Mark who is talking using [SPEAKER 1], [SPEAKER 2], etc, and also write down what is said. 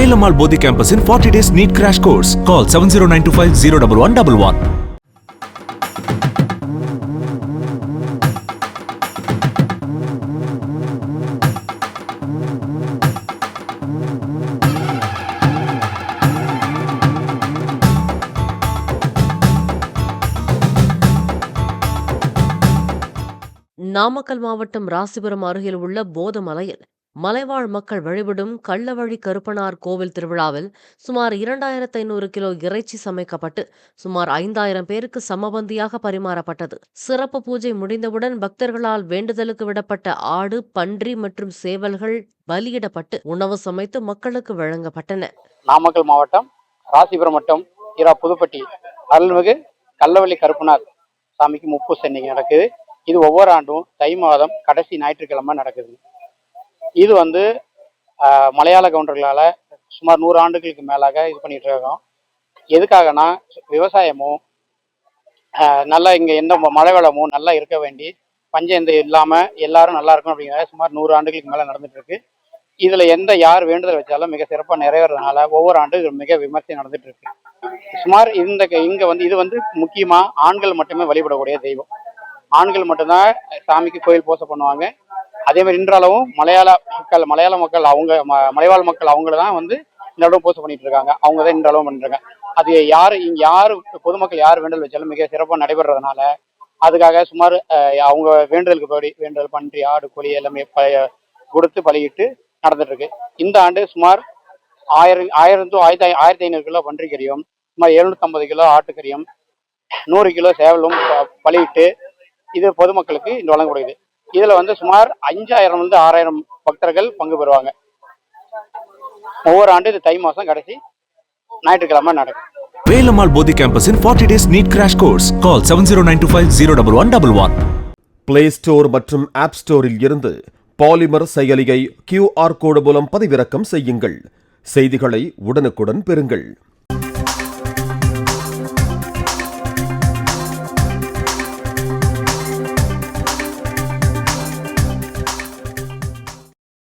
[SPEAKER 1] Velamal Bodhi campus in 40 days NEET crash course. Call 7092501111.
[SPEAKER 2] Namakkal மாவட்டம் ராசிபுரம் அருகில் உள்ள போதமலையில் மலைவாழ் மக்கள் வழிபடும் கள்ளவழி கருப்பனார் கோவில் திருவிழாவில் சுமார் 2500 கிலோ இறைச்சி சமைக்கப்பட்டு சுமார் 5000 பேருக்கு சமபந்தியாக பரிமாறப்பட்டது. சிறப்பு பூஜை முடிந்தவுடன் பக்தர்களால் வேண்டுதலுக்கு விடப்பட்ட ஆடு, பன்றி மற்றும் சேவல்கள் பலியிடப்பட்டு உணவு சமைத்து மக்களுக்கு வழங்கப்பட்டன.
[SPEAKER 3] நாமக்கல் மாவட்டம் ராசிபுரம் வட்டம் புதுப்பட்டி அருள்மிகு கள்ளவழி கருப்பனார் சாமிக்கு முப்பூசை இன்னைக்கு நடக்குது. இது ஒவ்வொரு ஆண்டும் தை மாதம் கடைசி ஞாயிற்றுக்கிழமை நடக்குது. இது மலையாள கவுண்டர்களால் சுமார் 100 ஆண்டுகளுக்கு மேலாக இது பண்ணிட்டு இருக்கோம். எதுக்காகனா விவசாயமும் நல்லா இங்கே எந்த மழை வளமும் நல்லா இருக்க வேண்டி பஞ்சம் இல்லாமல் எல்லாரும் நல்லா இருக்கும் அப்படிங்கிற சுமார் 100 ஆண்டுகளுக்கு மேலே நடந்துட்டு இருக்கு. இதுல யார் வேண்டுதல் வச்சாலும் மிக சிறப்பாக நிறைவேறதுனால ஒவ்வொரு ஆண்டும் இது மிக விமர்சையாக நடந்துட்டு இருக்கு. சுமார் இது முக்கியமா ஆண்கள் மட்டுமே வழிபடக்கூடிய தெய்வம். ஆண்கள் மட்டும்தான் சாமிக்கு கோயில் பூசை பண்ணுவாங்க. அதே மாதிரி இன்றளவும் மலையாள மக்கள் அவங்க மலைவாழ் மக்கள் அவங்கள தான் இந்த இடம் பூசை பண்ணிட்டு இருக்காங்க. அவங்க தான் இன்றளவும் பண்ணிருக்காங்க. அது யாரு பொதுமக்கள் யார் வேண்டுதல் வச்சாலும் மிக சிறப்பாக நடைபெறதுனால அதுக்காக சுமார் அவங்க வேண்டுதல் பன்றி, ஆடு, கோழி எல்லாமே கொடுத்து பலியிட்டு நடந்துட்டு இருக்கு. இந்த ஆண்டு சுமார் 1500 கிலோ பன்றிக்கறியும் சுமார் 750 கிலோ ஆட்டுக்கறியும் 100 கிலோ சேவலும் பலியிட்டு இது பொதுமக்களுக்கு இன்று வழங்கப்படுகிறது. இதுல சுமார் 5000 6000 பக்தர்கள் பங்கு பெறுவாங்க. ஒவ்வொரு ஆண்டு இது தை மாசம் கடைசி ஞாயிற்றுக்கிழமை நடக்கும்.
[SPEAKER 1] Velamal Bodhi campus in 40 days NEET crash course. Call 7092501111.
[SPEAKER 4] Play Store மற்றும் App Storeல் இருந்து பாலிமர் செயலியை QR கோடு மூலம் பதிவிறக்கம் செய்யுங்கள். செய்திகளை உடனுக்குடன் பெறுங்கள்.